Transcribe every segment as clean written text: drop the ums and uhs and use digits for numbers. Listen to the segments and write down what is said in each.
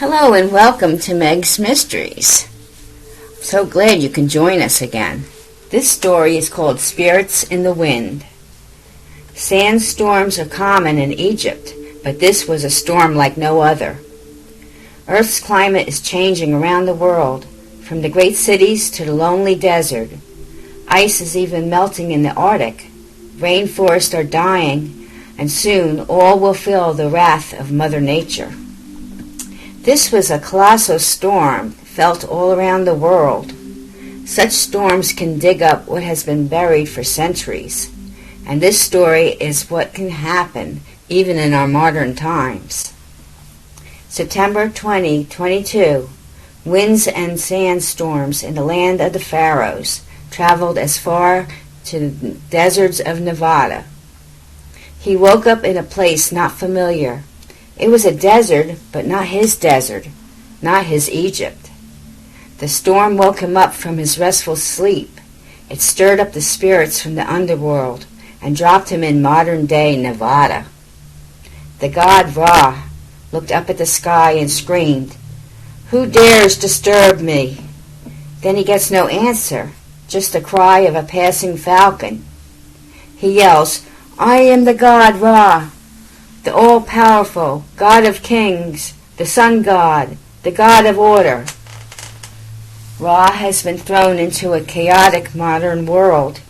Hello and welcome to Meg's Mysteries. I'm so glad you can join us again. This story is called Spirits in the Wind. Sandstorms are common in Egypt, but this was a storm like no other. Earth's climate is changing around the world, from the great cities to the lonely desert. Ice is even melting in the Arctic. Rainforests are dying, and soon all will feel the wrath of Mother Nature. This was a colossal storm felt all around the world. Such storms can dig up what has been buried for centuries, and this story is what can happen even in our modern times. September 2022, winds and sandstorms in the land of the Pharaohs traveled as far to the deserts of Nevada. He woke up in a place not familiar. It was a desert, but not his desert, not his Egypt. The storm woke him up from his restful sleep. It stirred up the spirits from the underworld and dropped him in modern-day Nevada. The god Ra looked up at the sky and screamed, "Who dares disturb me?" Then he gets no answer, just a cry of a passing falcon. He yells, "I am the god Ra, the all-powerful, God of kings, the sun god, the god of order." Ra has been thrown into a chaotic modern world.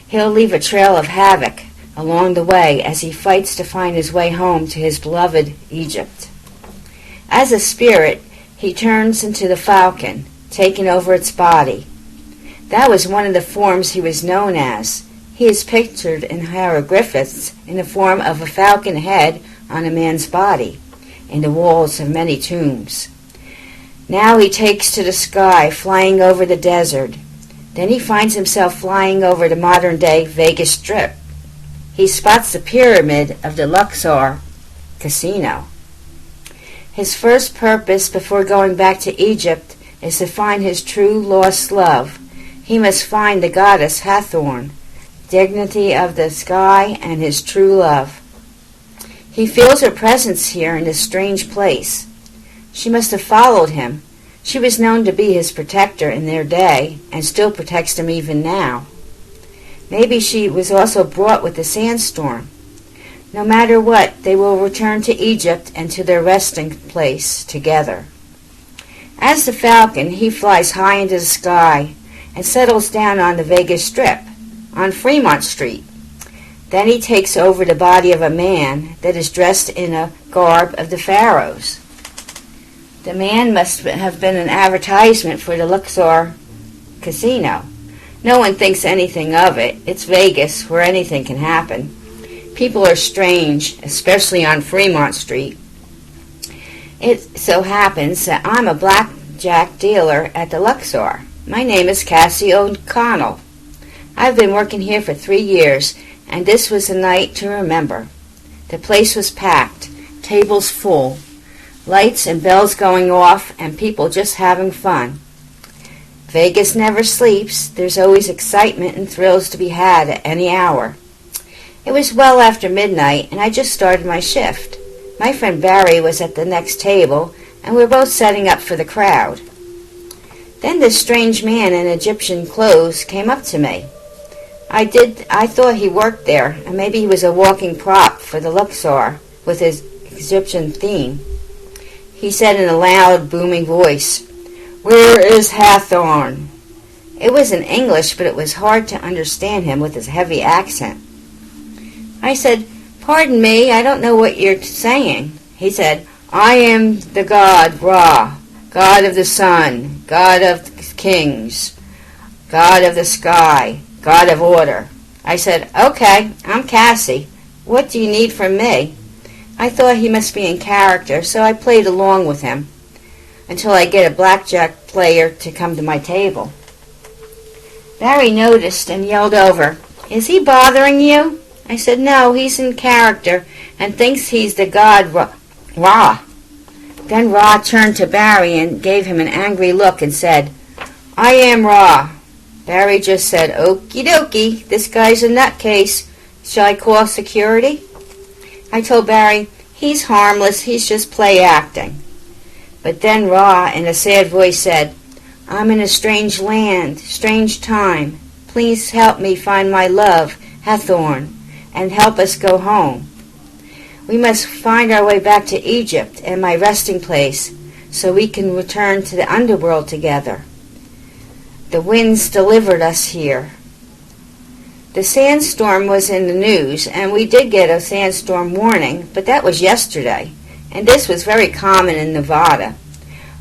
He'll leave a trail of havoc along the way as he fights to find his way home to his beloved Egypt. As a spirit, he turns into the falcon, taking over its body. That was one of the forms he was known as. He is pictured in hieroglyphics in the form of a falcon head on a man's body, in the walls of many tombs. Now he takes to the sky, flying over the desert. Then he finds himself flying over the modern-day Vegas Strip. He spots the pyramid of the Luxor casino. His first purpose before going back to Egypt is to find his true lost love. He must find the goddess Hathor, dignity of the sky, and his true love. He feels her presence here in this strange place. She must have followed him. She was known to be his protector in their day, and still protects him even now. Maybe she was also brought with the sandstorm. No matter what, they will return to Egypt and to their resting place together. As the falcon, he flies high into the sky and settles down on the Vegas Strip, on Fremont Street. Then he takes over the body of a man that is dressed in a garb of the pharaohs. The man must have been an advertisement for the Luxor casino. No one thinks anything of it. It's Vegas, where anything can happen. People are strange, especially on Fremont Street. It so happens that I'm a blackjack dealer at the Luxor. My name is Cassie O'Connell. I've been working here for 3 years, and this was a night to remember. The place was packed, tables full, lights and bells going off, and people just having fun. Vegas never sleeps. There's always excitement and thrills to be had at any hour. It was well after midnight, and I just started my shift. My friend Barry was at the next table, and we were both setting up for the crowd. Then this strange man in Egyptian clothes came up to me. I thought he worked there, and maybe he was a walking prop for the Luxor with his Egyptian theme. He said in a loud, booming voice, "Where is Hathor?" It was in English, but it was hard to understand him with his heavy accent. I said, "Pardon me, I don't know what you're saying." He said, "I am the god Ra, God of the sun, God of kings, God of the sky, God of order." I said, "Okay, I'm Cassie. What do you need from me?" I thought he must be in character, so I played along with him until I get a blackjack player to come to my table. Barry noticed and yelled over, "Is he bothering you?" I said, "No, he's in character and thinks he's the god Ra." Then Ra turned to Barry and gave him an angry look and said, "I am Ra." Barry just said, "Okie dokie, this guy's a nutcase. Shall I call security?" I told Barry, "He's harmless, he's just play acting." But then Ra, in a sad voice, said, "I'm in a strange land, strange time. Please help me find my love, Hathorn, and help us go home. We must find our way back to Egypt and my resting place, so we can return to the underworld together. The winds delivered us here." The sandstorm was in the news, and we did get a sandstorm warning, but that was yesterday, and this was very common in Nevada.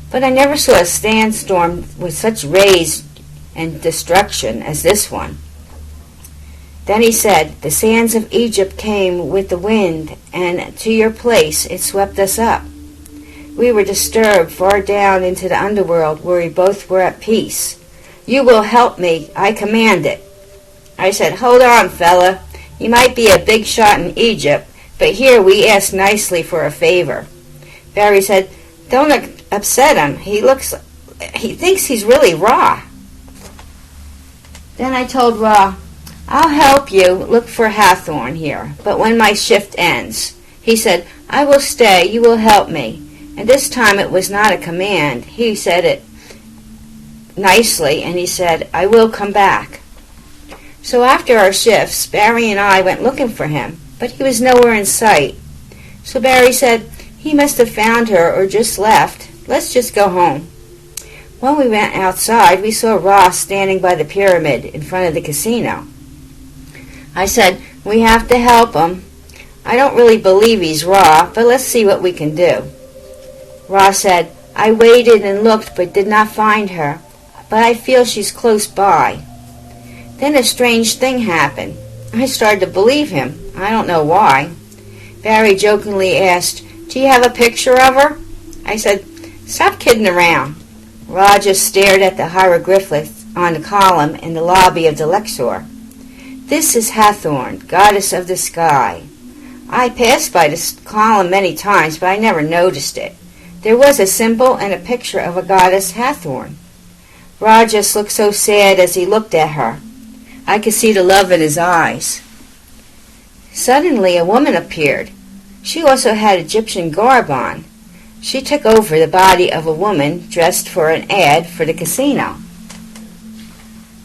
But I never saw a sandstorm with such rays and destruction as this one. Then he said, "The sands of Egypt came with the wind, and to your place it swept us up. We were disturbed far down into the underworld where we both were at peace. You will help me, I command it." I said, "Hold on, fella. You might be a big shot in Egypt, but here we ask nicely for a favor." Barry said, "Don't upset him. He thinks he's really Ra." Then I told Ra, "I'll help you look for Hathorn here, but when my shift ends." He said, "I will stay. You will help me." And this time it was not a command. He said it nicely, and he said, "I will come back." So after our shifts, Barry and I went looking for him, but he was nowhere in sight. So Barry said, "He must have found her or just left. Let's just go home." When we went outside, we saw Ross standing by the pyramid in front of the casino. I said, "We have to help him. I don't really believe he's Ra, but let's see what we can do." Ross said, "I waited and looked but did not find her, but I feel she's close by." Then a strange thing happened. I started to believe him. I don't know why. Barry jokingly asked, "Do you have a picture of her?" I said, "Stop kidding around." Ra just stared at the hieroglyphics on the column in the lobby of the Luxor. "This is Hathorn, goddess of the sky." I passed by this column many times, but I never noticed it. There was a symbol and a picture of a goddess Hathorn. Ra just looked so sad as he looked at her. I could see the love in his eyes. Suddenly a woman appeared. She also had Egyptian garb on. She took over the body of a woman dressed for an ad for the casino.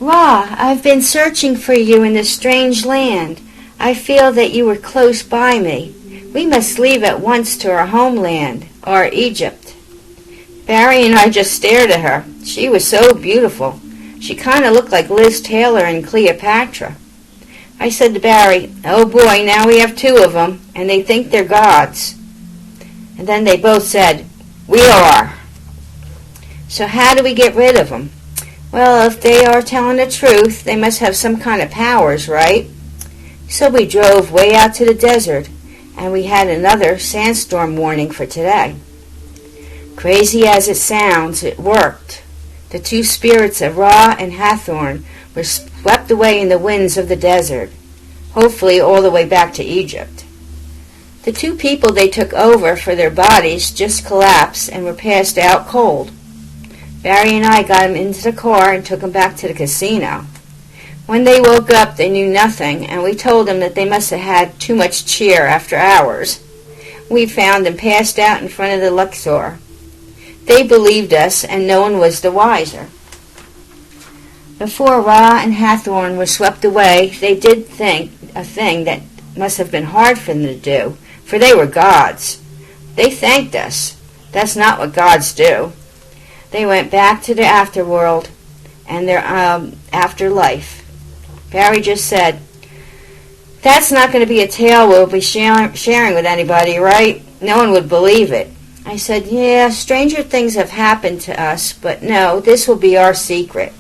"Ra, I've been searching for you in this strange land. I feel that you were close by me. We must leave at once to our homeland, or Egypt." Barry and I just stared at her. She was so beautiful. She kind of looked like Liz Taylor and Cleopatra. I said to Barry, "Oh boy, now we have two of them, and they think they're gods." And then they both said, "We are." So how do we get rid of them? Well, if they are telling the truth, they must have some kind of powers, right? So we drove way out to the desert, and we had another sandstorm warning for today. Crazy as it sounds, it worked. The two spirits of Ra and Hathorn were swept away in the winds of the desert, hopefully all the way back to Egypt. The two people they took over for their bodies just collapsed and were passed out cold. Barry and I got them into the car and took them back to the casino. When they woke up, they knew nothing, and we told them that they must have had too much cheer after hours. We found them passed out in front of the Luxor. They believed us, and no one was the wiser. Before Ra and Hathorn were swept away, they did think a thing that must have been hard for them to do, for they were gods. They thanked us. That's not what gods do. They went back to the afterworld and their afterlife. Barry just said, "That's not going to be a tale we'll be sharing with anybody, right? No one would believe it." I said, "Yeah, stranger things have happened to us, but no, this will be our secret."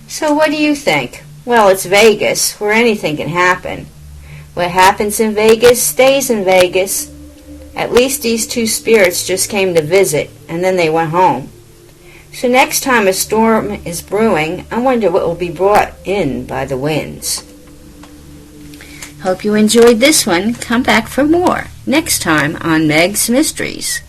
So what do you think? Well, it's Vegas, where anything can happen. What happens in Vegas stays in Vegas. At least these two spirits just came to visit, and then they went home. So next time a storm is brewing, I wonder what will be brought in by the winds. Hope you enjoyed this one. Come back for more next time on Meg's Mysteries.